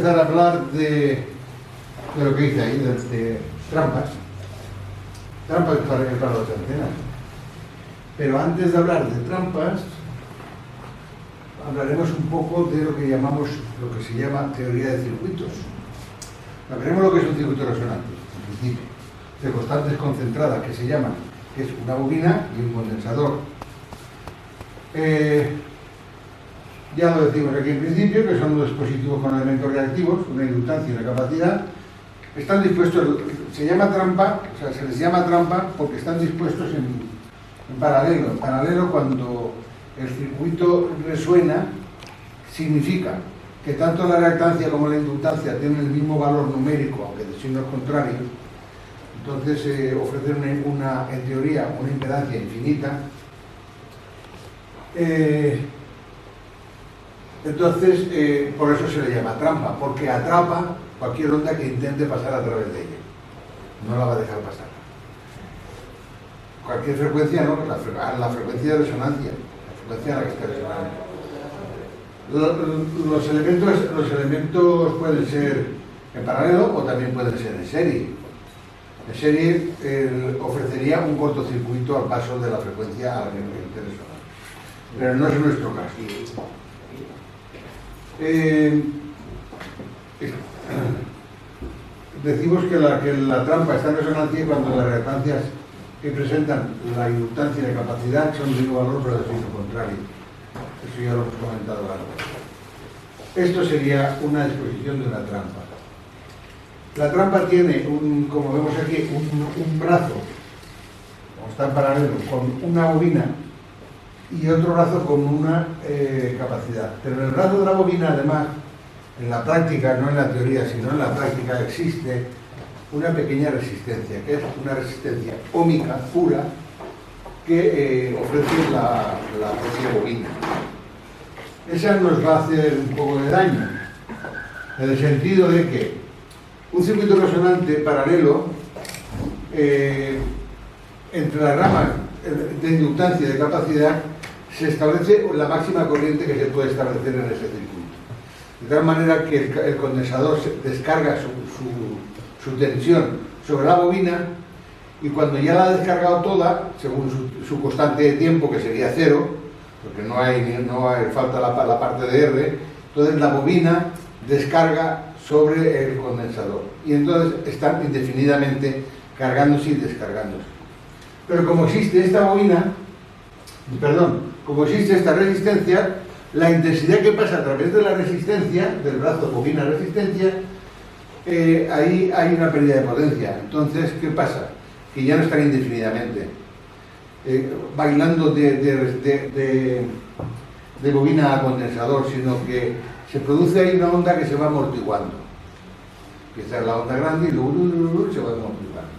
empezar a hablar de lo que dice ahí, de trampas para las antenas. Pero antes de hablar de trampas, hablaremos un poco de lo que se llama teoría de circuitos. Veremos lo que es un circuito resonante, en principio, de constantes concentradas, que es una bobina y un condensador. Ya lo decimos aquí en principio, que son dos dispositivos con elementos reactivos, una inductancia y una capacidad. Están dispuestos, se les llama trampa porque están dispuestos en paralelo. En paralelo, cuando el circuito resuena, significa que tanto la reactancia como la inductancia tienen el mismo valor numérico, aunque de signos contrarios. Entonces ofrecen en teoría una impedancia infinita. Entonces, por eso se le llama trampa, porque atrapa cualquier onda que intente pasar a través de ella. No la va a dejar pasar. Cualquier frecuencia, ¿no? La frecuencia de resonancia, la frecuencia a la que está resonando. Los elementos pueden ser en paralelo o también pueden ser en serie. En serie ofrecería un cortocircuito al paso de la frecuencia a la que esté resonando. Pero no es nuestro caso. Decimos que la trampa está en resonancia cuando las reactancias que presentan la inductancia y la capacidad son de mismo valor pero de signo contrario. Eso ya lo hemos comentado antes. Esto sería una disposición de una trampa. La trampa tiene, como vemos aquí, un brazo, como está en paralelo, con una bobina y otro brazo con una capacidad. Pero en el brazo de la bobina, además, en la práctica, no en la teoría, sino en la práctica, existe una pequeña resistencia, que es una resistencia ómica pura que ofrece la propia bobina. Esa nos va a hacer un poco de daño, en el sentido de que un circuito resonante paralelo entre las ramas de inductancia y de capacidad se establece la máxima corriente que se puede establecer en ese circuito. De tal manera que el condensador descarga su tensión sobre la bobina y cuando ya la ha descargado toda, según su constante de tiempo, que sería cero, porque no hay falta la parte de R, entonces la bobina descarga sobre el condensador y entonces están indefinidamente cargándose y descargándose. Pero como existe esta resistencia, la intensidad que pasa a través de la resistencia, del brazo bobina-resistencia, ahí hay una pérdida de potencia. Entonces, ¿qué pasa? Que ya no están indefinidamente bailando de bobina a condensador, sino que se produce ahí una onda que se va amortiguando. Empieza la onda grande y luego se va amortiguando.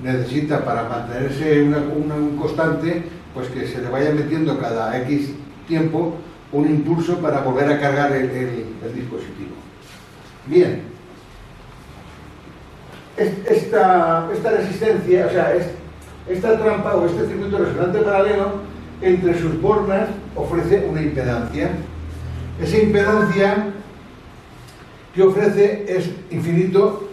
Necesita, para mantenerse un constante, pues que se le vaya metiendo cada X tiempo un impulso para volver a cargar el dispositivo. Bien, esta resistencia, o sea, esta trampa o este circuito resonante paralelo, entre sus bornas ofrece una impedancia. Esa impedancia que ofrece es infinito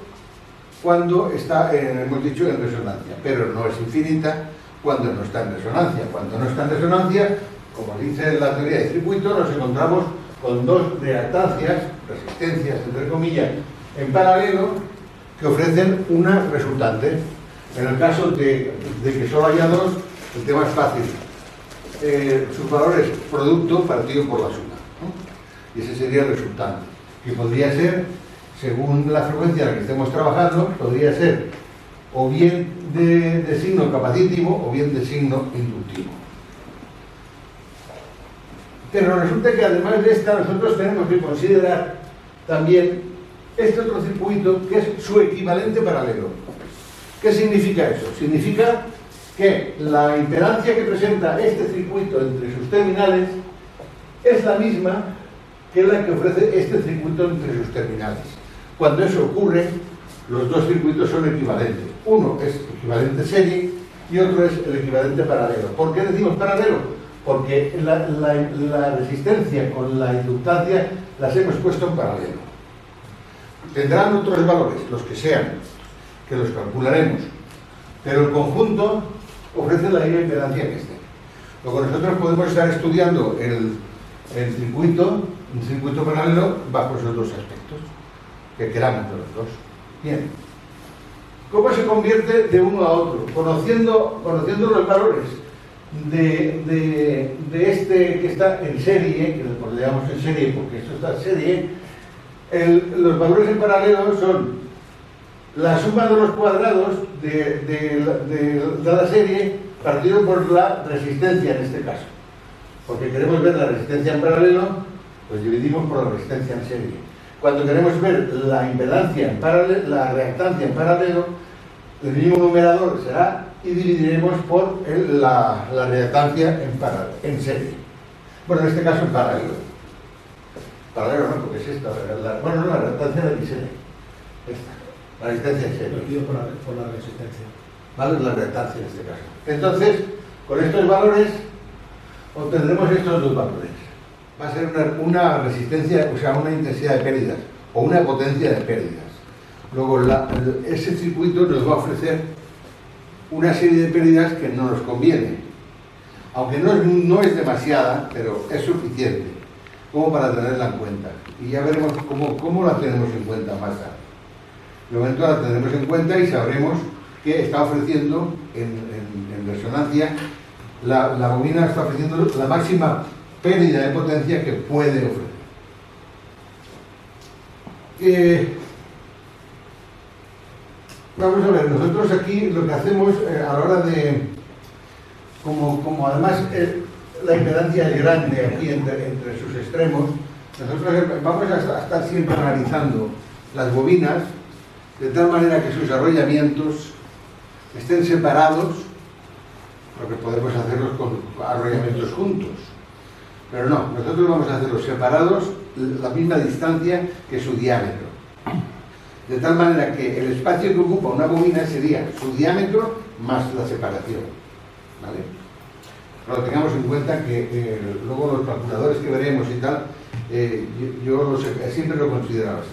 cuando está, hemos dicho, en resonancia, pero no es infinita cuando no está en resonancia. Cuando no está en resonancia, como dice la teoría de circuitos, nos encontramos con dos reactancias, resistencias entre comillas, en paralelo, que ofrecen una resultante. En el caso de que solo haya dos, el tema es fácil. Sus valores producto partido por la suma, ¿no? Y ese sería el resultante, que podría ser, según la frecuencia en la que estemos trabajando, podría ser o bien de signo capacitivo o bien de signo inductivo. Pero resulta que además de esta, nosotros tenemos que considerar también este otro circuito, que es su equivalente paralelo. ¿Qué significa eso? Significa que la impedancia que presenta este circuito entre sus terminales es la misma que la que ofrece este circuito entre sus terminales. Cuando eso ocurre, los dos circuitos son equivalentes. Uno es equivalente serie y otro es el equivalente paralelo. ¿Por qué decimos paralelo? Porque la resistencia con la inductancia las hemos puesto en paralelo. Tendrán otros valores, los que sean, que los calcularemos, pero el conjunto ofrece la misma impedancia que este. Lo que nosotros podemos estar estudiando el circuito, un circuito paralelo, bajo esos dos aspectos, que queramos de los dos. Bien. ¿Cómo se convierte de uno a otro? Conociendo los valores de este que está en serie, que le llamamos en serie porque esto está en serie, los valores en paralelo son la suma de los cuadrados de la serie partido por la resistencia en este caso. Porque queremos ver la resistencia en paralelo, pues dividimos por la resistencia en serie. Cuando queremos ver la impedancia en paralelo, la reactancia en paralelo, el mismo numerador será y dividiremos por la reactancia en serie. Bueno, en este caso en paralelo. Paralelo no, porque es esta. La reactancia de XL. Esta. La resistencia en serie. Partido por la resistencia. ¿Vale? La reactancia en este caso. Entonces, con estos valores, obtendremos estos dos valores. Va a ser una resistencia, o sea, una intensidad de pérdidas o una potencia de pérdidas. Luego, ese circuito nos va a ofrecer una serie de pérdidas que no nos conviene. Aunque no es demasiada, pero es suficiente como para tenerla en cuenta. Y ya veremos cómo la tenemos en cuenta más tarde. De momento la tendremos en cuenta y sabremos que está ofreciendo en resonancia, la bobina está ofreciendo la máxima pérdida de potencia que puede ofrecer. Vamos a ver, nosotros aquí lo que hacemos a la hora de, como además la impedancia es grande aquí entre sus extremos, nosotros vamos a estar siempre analizando las bobinas de tal manera que sus arrollamientos estén separados, porque podemos hacerlos con arrollamientos juntos, pero no, nosotros vamos a hacerlos separados la misma distancia que su diámetro. De tal manera que el espacio que ocupa una bobina sería su diámetro más la separación. ¿Vale? Pero tengamos en cuenta que luego los calculadores que veremos y tal, yo siempre lo considero así.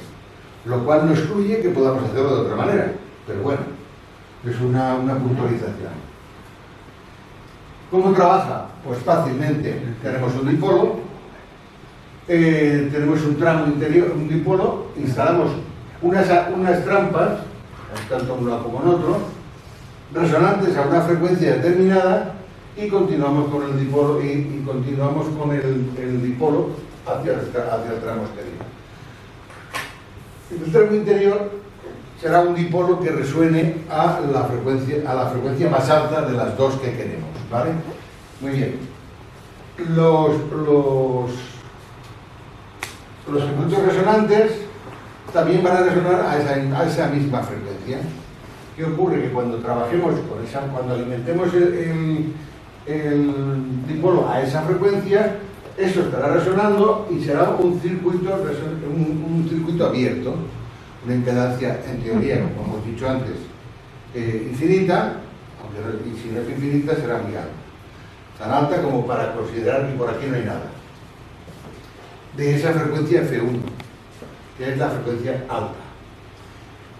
Lo cual no excluye que podamos hacerlo de otra manera. Pero bueno, es una puntualización. ¿Cómo trabaja? Pues fácilmente. Tenemos un dipolo, tenemos un tramo interior, un dipolo, instalamos unas trampas, tanto en uno como en otro, resonantes a una frecuencia determinada y continuamos con el dipolo y continuamos con el dipolo hacia el tramo exterior. El tramo interior será un dipolo que resuene a la frecuencia más alta de las dos que queremos, ¿vale? Muy bien. Los circuitos resonantes también van a resonar a esa misma frecuencia. ¿Qué ocurre? Que cuando trabajemos cuando alimentemos el dipolo a esa frecuencia, eso estará resonando y será un circuito abierto, una impedancia en teoría, como hemos dicho antes, infinita, aunque y si no es infinita será muy alta, tan alta como para considerar que por aquí no hay nada. De esa frecuencia F1, que es la frecuencia alta.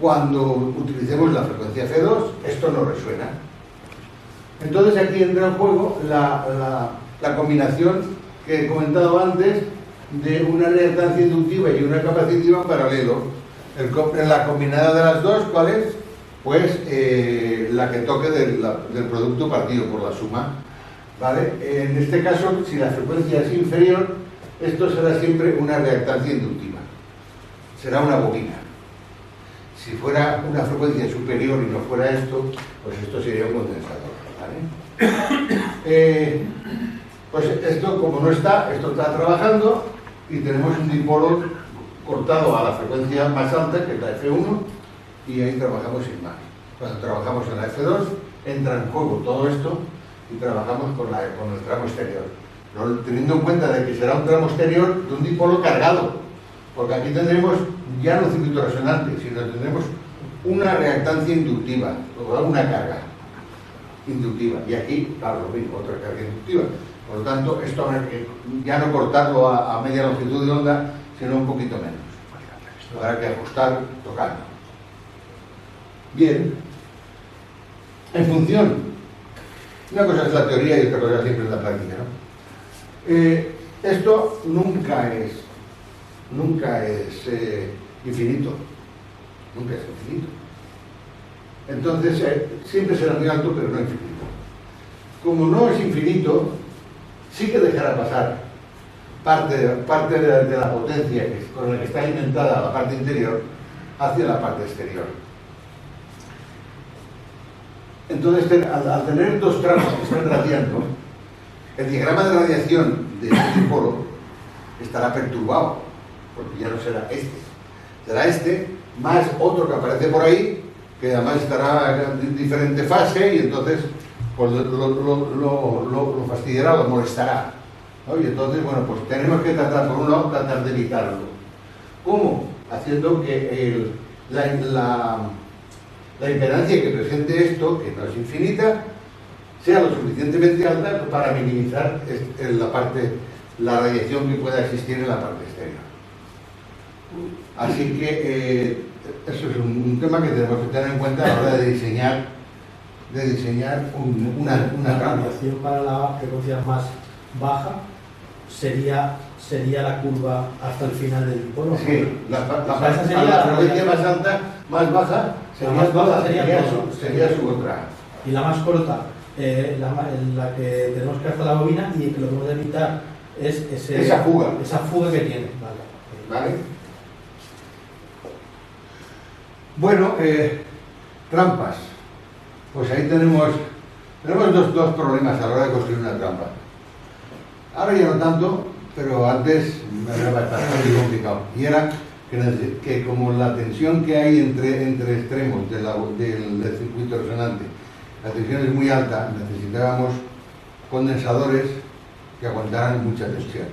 Cuando utilicemos la frecuencia F2, esto no resuena. Entonces aquí entra en juego la combinación que he comentado antes de una reactancia inductiva y una capacitiva en paralelo. La combinada de las dos, ¿cuál es? Pues la que toque del producto partido por la suma. ¿Vale? En este caso, si la frecuencia es inferior, esto será siempre una reactancia inductiva. Será una bobina. Si fuera una frecuencia superior y no fuera esto, pues esto sería un condensador. ¿Vale? Pues esto, como no está, esto está trabajando y tenemos un dipolo cortado a la frecuencia más alta, que es la F1, y ahí trabajamos sin más. Cuando trabajamos en la F2, entra en juego todo esto y trabajamos con el tramo exterior. Teniendo en cuenta de que será un tramo exterior de un dipolo cargado, porque aquí tendremos ya no un circuito resonante, sino tendremos una reactancia inductiva, o una carga inductiva. Y aquí, claro, lo mismo, otra carga inductiva. Por lo tanto, esto habrá que ya no cortarlo a media longitud de onda, sino un poquito menos. habrá que ajustar tocando. Bien, en función, una cosa es la teoría y otra cosa siempre es la práctica, ¿no? Esto nunca es infinito, nunca es infinito. Entonces, siempre será muy alto, pero no infinito. Como no es infinito, sí que dejará pasar parte de la potencia con la que está alimentada la parte interior hacia la parte exterior. Entonces, al tener dos tramos que están radiando, el diagrama de radiación de este polo estará perturbado, porque ya no será este. Será este más otro que aparece por ahí, que además estará en diferente fase y entonces pues, lo fastidiará, lo molestará, ¿no? Y entonces, bueno, pues tenemos que tratar, por un lado, tratar de evitarlo. ¿Cómo? Haciendo que la impedancia que presente esto, que no es infinita, sea lo suficientemente alta para minimizar la radiación que pueda existir en la parte exterior. Así que eso es un tema que tenemos que tener en cuenta a la hora de diseñar una radiación para la frecuencia más baja sería la curva hasta el final del polo. Sí, la frecuencia más alta, más baja, sería su otra. Y la más corta, la que tenemos que hacer la bobina y que lo que hemos de evitar es esa fuga que tiene. ¿Vale? Bueno, trampas. Pues ahí tenemos dos problemas a la hora de construir una trampa. Ahora ya no tanto, pero antes me era bastante complicado. Y era que como la tensión que hay entre extremos del circuito resonante, la tensión es muy alta, necesitábamos condensadores que aguantaran mucha tensión.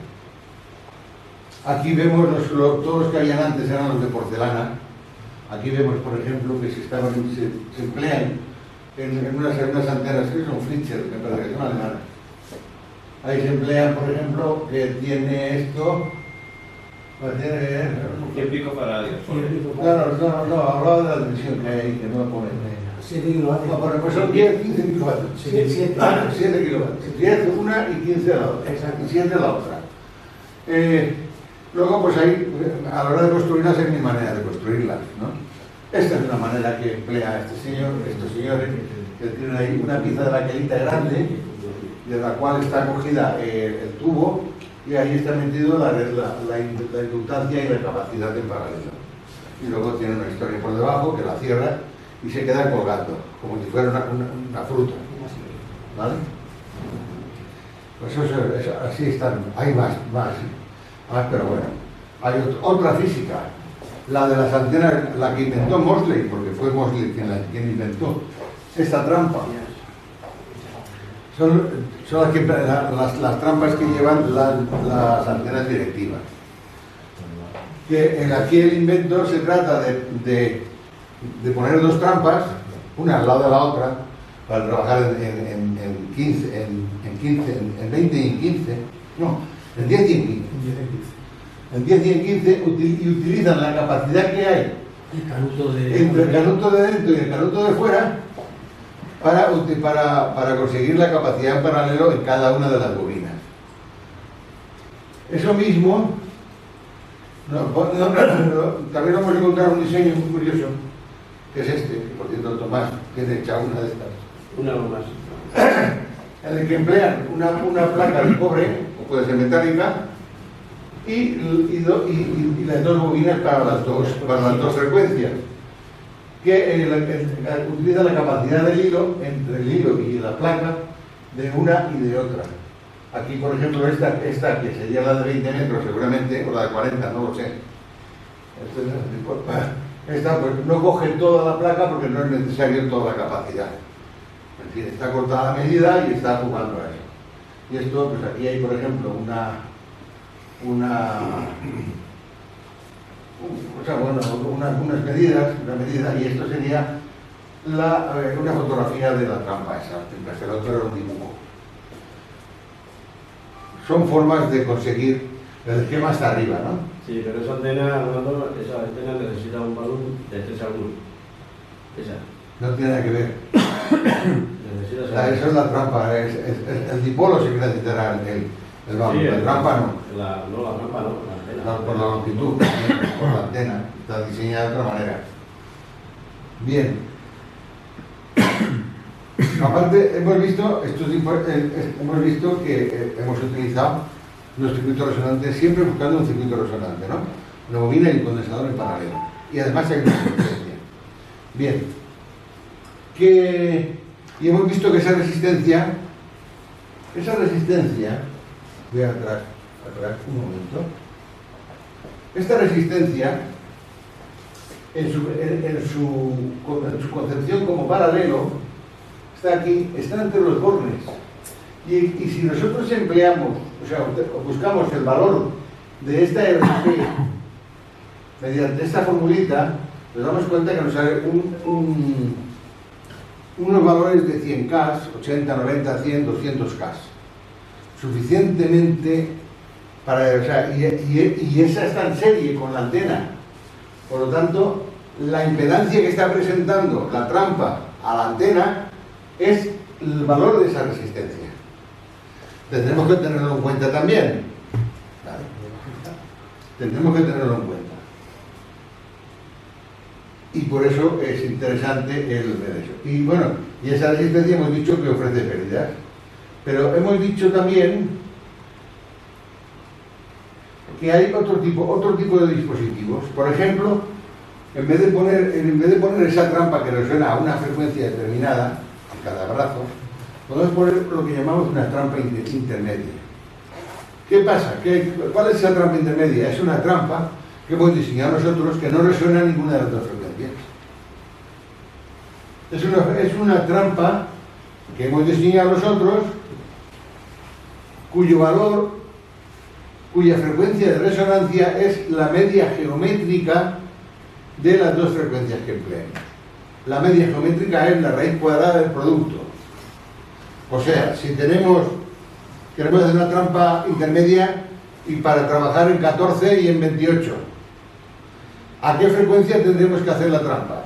Aquí vemos todos los que habían antes eran los de porcelana. Aquí vemos, por ejemplo, que se emplean en unas antenas que son Fritzer, me parece que son alemanas. Ahí se emplean, por ejemplo, que tiene esto. 100 picofaradios. No, hablaba de la tensión que hay ahí, que no la ponen. 7 kilovatios. No, pues son 10, 15 kilovatios. 7 kilovatios. 10 una y 15 la otra. Exacto. Y 7 la otra. Luego, pues ahí, a la hora de construirlas, es mi manera de construirlas, ¿no? Esta es una manera que emplea estos señores, que tienen ahí una pieza de baquelita grande, de la cual está cogida el tubo, y ahí está metido la inductancia y la capacidad en paralelo. Y luego tiene una historia por debajo que la cierra y se queda colgando, como si fuera una fruta. ¿Vale? Pues eso, así están. Hay más, pero bueno. Hay otra física, la de las antenas, la que inventó Mosley, porque fue Mosley quien inventó esta trampa. Son las trampas que llevan las antenas directivas. Aquí el invento se trata de poner dos trampas, una al lado de la otra, para trabajar en 20 y en 15, no, en 10 y en 15. En 10 y en 15 y utilizan la capacidad que hay entre el canuto de dentro y el canuto de fuera para conseguir la capacidad en paralelo en cada una de las bobinas. Eso mismo, también vamos a encontrar un diseño muy curioso, que es este, que por cierto Tomás tiene hecha una de estas. Una más. En el que emplean una placa de cobre, o puede ser metálica, y las dos bobinas para las dos frecuencias, que utiliza la capacidad del hilo entre el hilo y la placa de una y de otra. Aquí, por ejemplo, esta que sería la de 20 metros seguramente, o la de 40, no lo sé. Esta pues no coge toda la placa porque no es necesario toda la capacidad. En fin, está cortada la medida y está jugando a eso. Y esto, pues aquí hay, por ejemplo, unas medidas, una medida, y esto sería una fotografía de la trampa esa, mientras que el otro era un dibujo. Son formas de conseguir El esquema está arriba, ¿no? Sí, pero esa antena, esa antena necesita un balón de 3 a 1. Esa. No tiene nada que ver. Esa es la trampa, el dipolo sí que necesitará el balón, sí, la trampa no. La trampa no, la antena. Por la longitud, por la antena, está diseñada de otra manera. Bien. Aparte, hemos visto que hemos utilizado los circuitos resonantes siempre buscando un circuito resonante, ¿no? Una bobina y un condensador en paralelo. Y además hay una resistencia. Bien. Y hemos visto que esa resistencia, voy atrás un momento. Esta resistencia, en su concepción como paralelo, está aquí, está entre los bornes. Y si nosotros empleamos, o sea, buscamos el valor de esta RP mediante esta formulita, nos damos cuenta que nos sale unos valores de 100K, 80, 90, 100, 200K. Suficientemente para, o sea, y esa está en serie con la antena. Por lo tanto, la impedancia que está presentando la trampa a la antena es el valor de esa resistencia. Tendremos que tenerlo en cuenta también. Vale. Tendremos que tenerlo en cuenta. Y por eso es interesante el ver eso. Y bueno, y esa resistencia hemos dicho que ofrece pérdidas. Pero hemos dicho también que hay otro tipo de dispositivos. Por ejemplo, en vez de poner esa trampa que resuena a una frecuencia determinada, en cada brazo, podemos poner lo que llamamos una trampa intermedia. ¿Qué pasa? ¿Cuál es esa trampa intermedia? Es una trampa que hemos diseñado nosotros que no resuena a ninguna de las dos frecuencias. Es una trampa que hemos diseñado nosotros cuya frecuencia de resonancia es la media geométrica de las dos frecuencias que empleamos. La media geométrica es la raíz cuadrada del producto. O sea, si queremos hacer una trampa intermedia y para trabajar en 14 y en 28, ¿a qué frecuencia tendremos que hacer la trampa?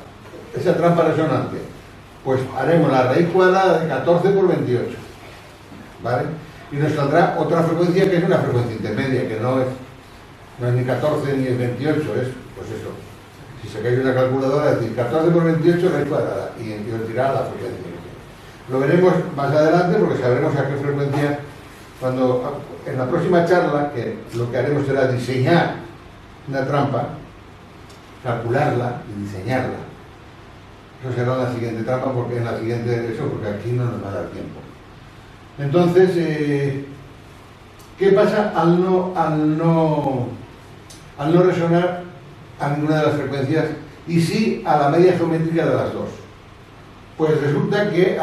Esa trampa resonante. Pues haremos la raíz cuadrada de 14 por 28. ¿Vale? Y nos saldrá otra frecuencia que es una frecuencia intermedia, que no es ni 14 ni 28, es pues eso. Si sacáis una calculadora, es decir, 14 por 28 raíz cuadrada y os dirá la frecuencia. Lo veremos más adelante porque sabremos a qué frecuencia, cuando en la próxima charla, que lo que haremos será diseñar una trampa, calcularla y diseñarla. Eso será la siguiente trampa, porque en la siguiente porque aquí no nos va a dar tiempo. Entonces, ¿qué pasa al no resonar a ninguna de las frecuencias y sí a la media geométrica de las dos? Pues resulta que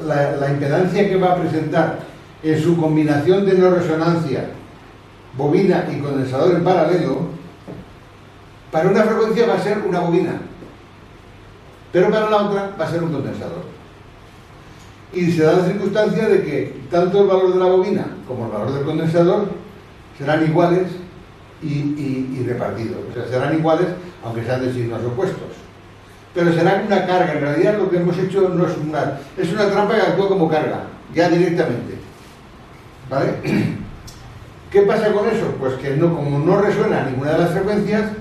la impedancia que va a presentar en su combinación de no resonancia, bobina y condensador en paralelo, para una frecuencia va a ser una bobina, pero para la otra va a ser un condensador. Y se da la circunstancia de que tanto el valor de la bobina como el valor del condensador serán iguales y repartidos. O sea, serán iguales aunque sean de signos opuestos. Pero será una carga. En realidad lo que hemos hecho no es es una trampa que actúa como carga, ya directamente. ¿Vale? ¿Qué pasa con eso? Pues que como no resuena ninguna de las frecuencias,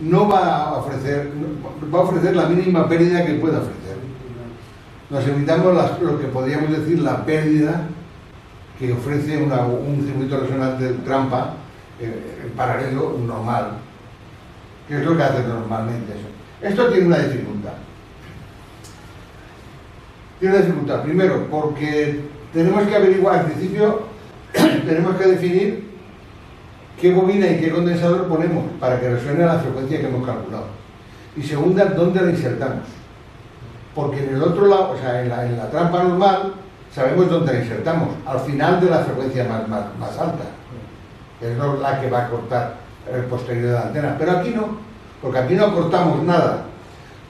no va a ofrecer la mínima pérdida que pueda ofrecer. Nos evitamos lo que podríamos decir la pérdida que ofrece un circuito resonante de trampa en paralelo normal, que es lo que hace normalmente eso. Esto tiene una dificultad. Primero, porque tenemos que averiguar, al principio, tenemos que definir qué bobina y qué condensador ponemos para que resuene a la frecuencia que hemos calculado. Y segunda, dónde la insertamos. Porque en el otro lado, o sea, en la trampa normal, sabemos dónde la insertamos, al final de la frecuencia más alta, que es la que va a cortar el posterior de la antena. Pero aquí no, porque aquí no cortamos nada.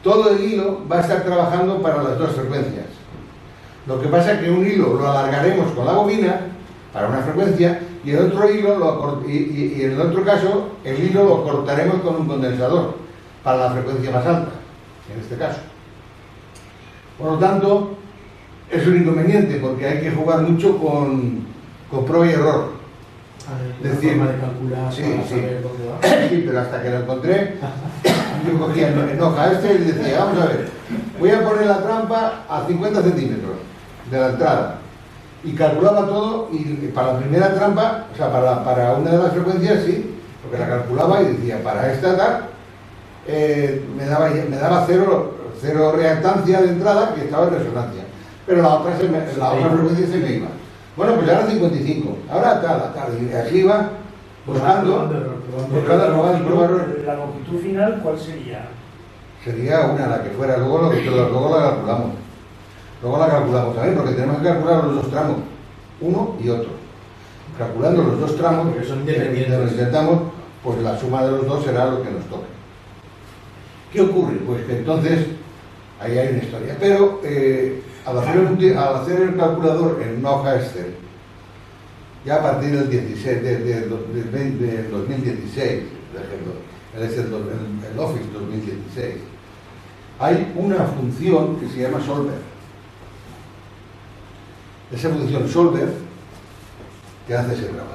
Todo el hilo va a estar trabajando para las dos frecuencias. Lo que pasa es que un hilo lo alargaremos con la bobina para una frecuencia y el otro hilo y en el otro caso el hilo lo cortaremos con un condensador para la frecuencia más alta, en este caso. Por lo tanto, es un inconveniente porque hay que jugar mucho con prueba y error. Decir, forma de calcular sí, para sí. saber dónde va. Sí, pero hasta que lo encontré, yo cogía en hoja y decía, vamos a ver, voy a poner la trampa a 50 centímetros de la entrada. Y calculaba todo, y para la primera trampa, o sea, para una de las frecuencias, sí, porque la calculaba y decía, para esta tal, me daba cero reactancia de entrada, que estaba en resonancia. Pero la otra frecuencia se me iba. Bueno, pues ahora 55, ahora tal, y así iba buscando, la longitud final, ¿cuál sería? Sería una, la que fuera, luego la calculamos. Luego la calculamos también, porque tenemos que calcular los dos tramos, uno y otro. Calculando los dos tramos, porque son independientes, lo intentamos, pues la suma de los dos será lo que nos toque. ¿Qué ocurre? Pues que entonces, ahí hay una historia. Pero al hacer el calculador en una hoja Excel, ya a partir del 16, del 2016, por ejemplo, el Office 2016, hay una función que se llama Solver. Esa función Solver te hace ese trabajo.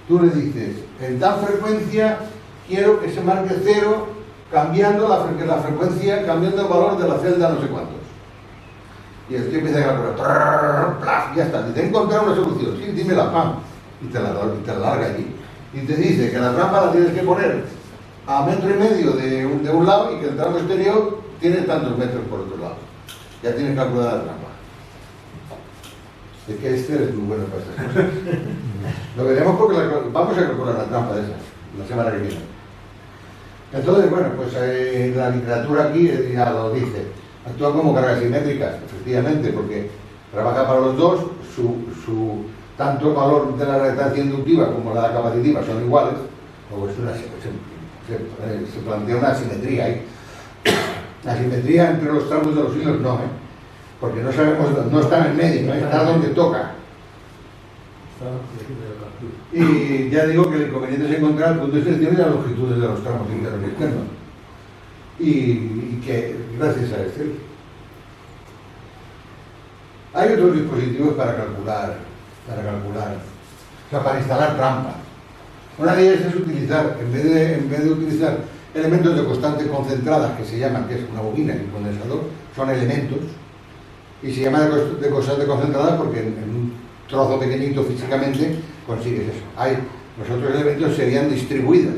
Tú le dices, en tal frecuencia quiero que se marque 0 cambiando la frecuencia, cambiando el valor de la celda no sé cuántos. Y el tío empieza a calcular, ya está, te he encontrado una solución, sí, dímela, pam, y te la larga allí. Y te dice que la trampa la tienes que poner a 1,5 metros de un lado y que el tramo exterior tiene tantos metros por otro lado. Ya tienes calculada la trampa. Es que este es muy bueno para estas cosas. Lo veremos porque vamos a calcular la trampa de esa, la semana que viene. Entonces, bueno, pues la literatura aquí ya lo dice. Actúa como cargas simétricas, efectivamente, porque trabaja para los dos, tanto el valor de la reactancia inductiva como la capacitiva son iguales, pues se plantea una asimetría ahí. La simetría entre los tramos de los hilos no, porque no sabemos, no está en el medio, está donde toca. Y ya digo que el inconveniente es encontrar el punto de extensión y las longitudes de los tramos internos y externos. Y que gracias a Excel hay otros dispositivos para calcular, o sea, para instalar trampas. Una de ellas es utilizar, en vez de utilizar elementos de constante concentradas, que se llaman, que es una bobina y un condensador, son elementos, y se llama de constante concentrada porque en un trozo pequeñito físicamente consigues eso. Los otros elementos serían distribuidas,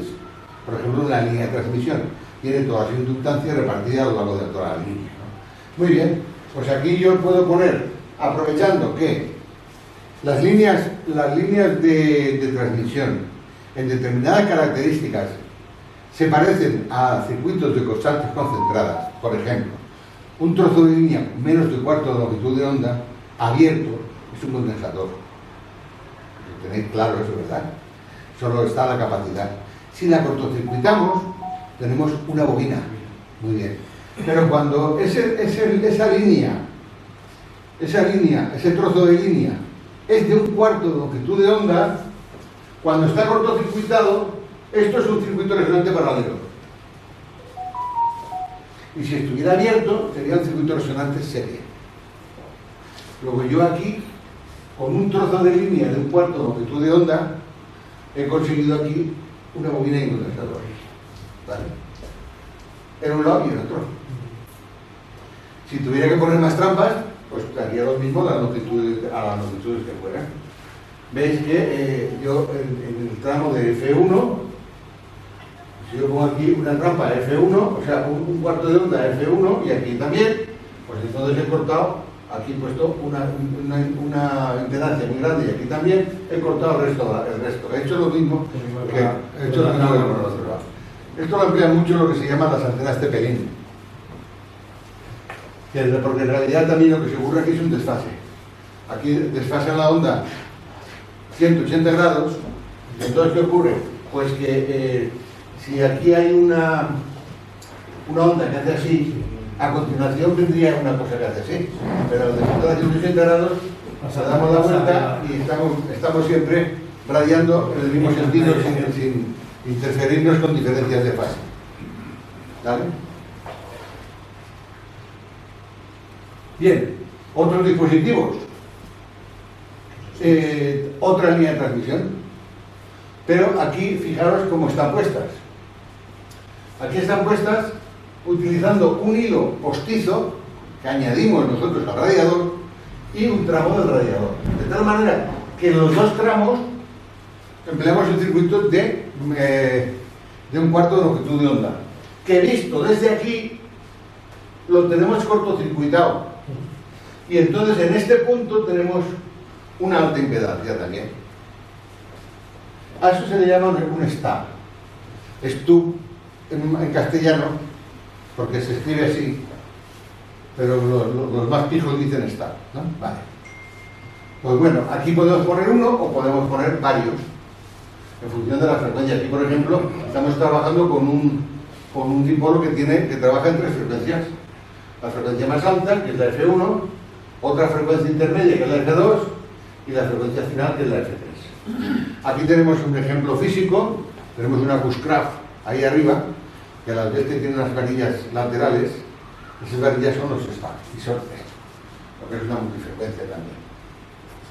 por ejemplo, una línea de transmisión tiene toda su inductancia repartida a lo largo de toda la línea, ¿no? Muy bien, pues aquí yo puedo poner, aprovechando que las líneas de transmisión en determinadas características se parecen a circuitos de constantes concentradas. Por ejemplo, un trozo de línea menos de cuarto de longitud de onda abierto es un condensador. Tenéis claro eso, ¿verdad? Solo está la capacidad. Si la cortocircuitamos, tenemos una bobina. Muy bien. Pero cuando esa línea, ese trozo de línea, es de un cuarto de longitud de onda, cuando está cortocircuitado, esto es un circuito resonante paralelo. Y si estuviera abierto, sería un circuito resonante serie. Luego yo aquí, con un trozo de línea de un cuarto de longitud de onda, he conseguido aquí una bobina y un condensador. ¿Vale? En un lado y en otro. Si tuviera que poner más trampas, pues haría lo mismo a las longitudes que fueran. Veis que yo en el tramo de F1, si yo pongo aquí una trampa F1, o sea, un cuarto de onda F1, y aquí también, pues entonces he cortado, aquí he puesto una impedancia muy grande, y aquí también he cortado el resto. He hecho lo mismo que he hecho lo mismo que por el otro lado. Esto lo emplea mucho lo que se llama las antenas Zeppelin. Porque en realidad también lo que se ocurre aquí es un desfase. Aquí desfasa la onda 180 grados. Entonces, ¿qué ocurre? Pues que si aquí hay una onda que hace así, a continuación tendría una cosa que hace así. Pero al desfasar a 180 grados, le damos la vuelta y estamos siempre radiando en el mismo sentido sin interferirnos con diferencias de fase. ¿Vale? Bien, otros dispositivos. Otra línea de transmisión. Pero aquí, fijaros cómo están puestas. Aquí están puestas utilizando un hilo postizo que añadimos nosotros al radiador y un tramo del radiador. De tal manera que en los dos tramos empleamos el circuito de un cuarto de longitud de onda, que visto desde aquí lo tenemos cortocircuitado. Y entonces en este punto tenemos una alta impedancia también. A eso se le llama un stub. Stub en castellano, porque se escribe así, pero los más pijos dicen stub, ¿no? Vale. Pues bueno, aquí podemos poner uno o podemos poner varios, en función de la frecuencia. Aquí, por ejemplo, estamos trabajando con un dipolo que trabaja en 3 frecuencias. La frecuencia más alta, que es la F1, otra frecuencia intermedia, que es la F2, y la frecuencia final, que es la F3. Aquí tenemos un ejemplo físico, tenemos una Bushcraft ahí arriba, que a la vez que tiene unas varillas laterales, esas varillas son los stubs, y son esto, porque es una multifrecuencia también.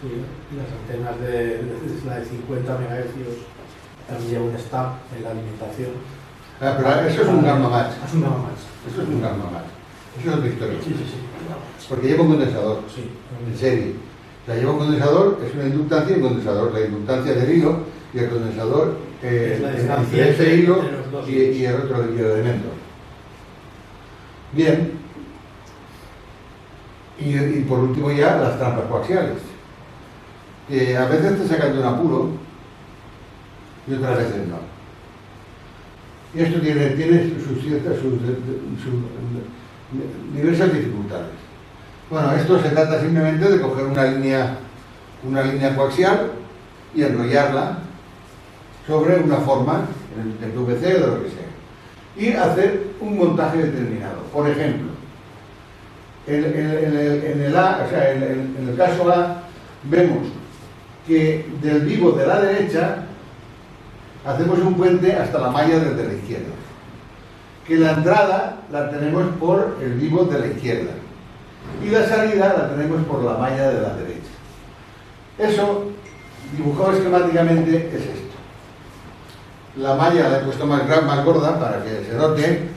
Sí, las antenas de la de 50 MHz también lleva un stub en la alimentación. Ah, pero eso es un gamma match. Es un gamma match. Eso es un gamma match. Eso es otra historia. Sí. Porque lleva un condensador, Sí. en serie. O sea, lleva un condensador, es una inductancia y un condensador. La inductancia del hilo y el condensador Es la entre distancia ese hilo entre los dos y el otro elemento. Bien. Y por último ya las trampas coaxiales. A veces te sacan de un apuro y otras veces no. Y esto tiene sus diversas dificultades. Bueno, esto se trata simplemente de coger una línea coaxial y enrollarla sobre una forma de PVC o de lo que sea y hacer un montaje determinado. Por ejemplo, en el caso A vemos que del vivo de la derecha hacemos un puente hasta la malla desde la izquierda, que la entrada la tenemos por el vivo de la izquierda y la salida la tenemos por la malla de la derecha. Eso, dibujado esquemáticamente, es esto. La malla la he puesto más gorda para que se note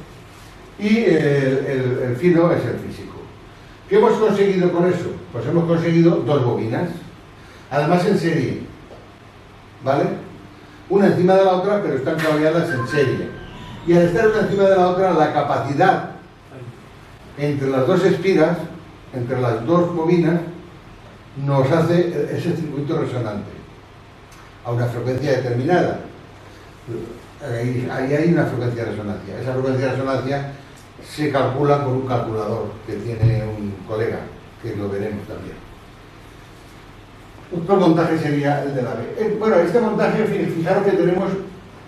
y el fino es el físico. ¿Qué hemos conseguido con eso? Pues hemos conseguido 2 bobinas, además en serie, ¿vale? Una encima de la otra, pero están cableadas en serie. Y al estar una encima de la otra, la capacidad entre las dos espiras, entre las 2 bobinas, nos hace ese circuito resonante a una frecuencia determinada. Ahí hay una frecuencia de resonancia. Esa frecuencia de resonancia se calcula con un calculador que tiene un colega, que lo veremos también. Otro montaje sería el de la B. Bueno, este montaje, fijaros que tenemos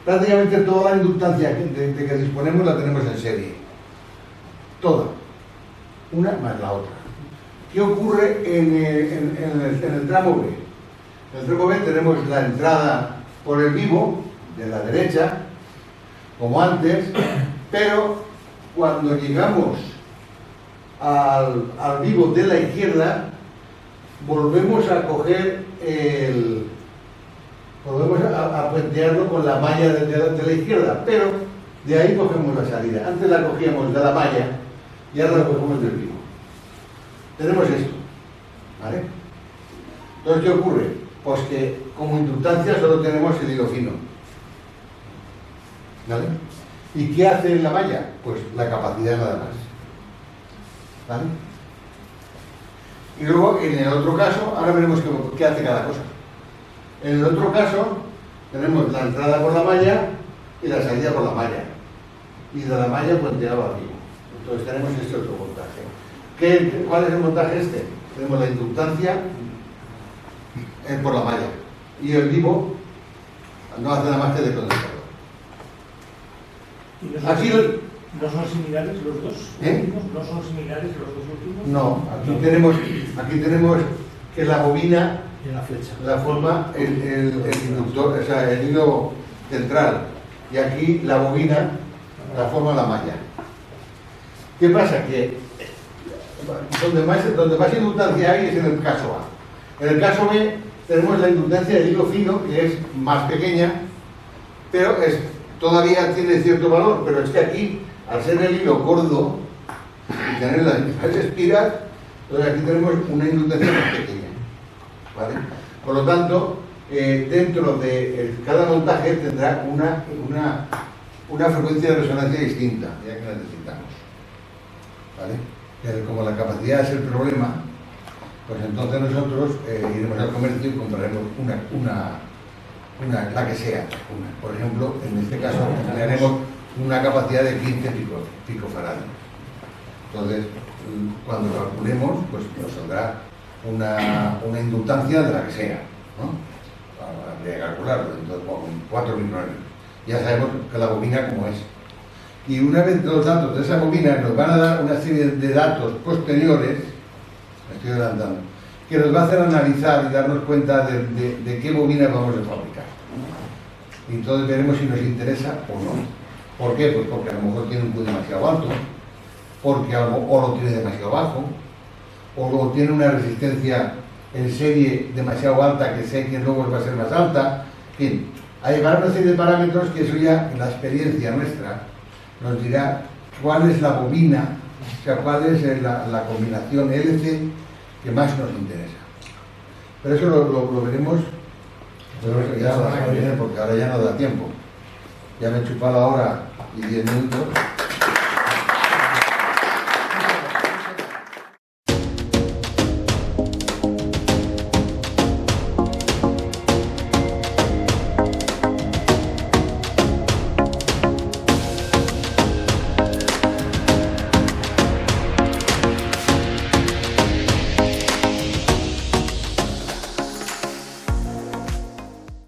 prácticamente toda la inductancia de que disponemos la tenemos en serie. Toda. Una más la otra. ¿Qué ocurre en el tramo B? En el tramo B tenemos la entrada por el vivo de la derecha, como antes, pero cuando llegamos al vivo de la izquierda, volvemos a coger volvemos a puentearlo con la malla de la izquierda, pero de ahí cogemos la salida. Antes la cogíamos de la malla y ahora la cogemos del vivo. Tenemos esto, ¿vale? Entonces, ¿qué ocurre? Pues que como inductancia solo tenemos el hilo fino, ¿vale? ¿Y qué hace la malla? Pues la capacidad nada más, ¿vale? Y luego, en el otro caso, ahora veremos qué hace cada cosa. En el otro caso, tenemos la entrada por la malla y la salida por la malla. Y de la malla puenteado al vivo. Entonces tenemos este otro montaje. ¿Cuál es el montaje este? Tenemos la inductancia por la malla. Y el vivo no hace nada más que de condensador. Aquí ¿No son similares los dos últimos? ¿No son similares los dos últimos? No, aquí tenemos que la bobina Y una flecha. la forma el inductor, o sea, el hilo central, y aquí la bobina la forma la malla. ¿Qué pasa? Que donde más inductancia hay es en el caso A. En el caso B tenemos la inductancia del hilo fino, que es más pequeña, pero todavía tiene cierto valor, pero es que aquí, al ser el hilo gordo y tener las mismas espiras, entonces aquí tenemos una inductancia más pequeña, ¿vale? Por lo tanto, dentro de cada montaje tendrá una frecuencia de resonancia distinta, ya que la necesitamos, ¿vale? Pero como la capacidad es el problema, pues entonces nosotros iremos al comercio y compraremos la que sea. Por ejemplo, en este caso tenemos una capacidad de 15 picofarads. Entonces, cuando calculemos, pues nos saldrá una inductancia de la que sea, ¿no? Habría que calcularlo, entonces, con 4 microamperes. Ya sabemos que la bobina como es. Y una vez los datos de esa bobina nos van a dar una serie de datos posteriores, me estoy adelantando, que nos va a hacer analizar y darnos cuenta de qué bobina vamos a fabricar. Y entonces veremos si nos interesa o no. ¿Por qué? Pues porque a lo mejor tiene un Q demasiado alto, porque o lo tiene demasiado bajo, o tiene una resistencia en serie demasiado alta que sé que luego va a ser más alta. En fin, hay una serie de parámetros que eso ya, en la experiencia nuestra, nos dirá cuál es la bobina, o sea, cuál es la combinación LC que más nos interesa. Pero eso lo veremos ya la semana que viene, porque ahora ya no da tiempo. Ya me he chupado la hora y 10 minutos.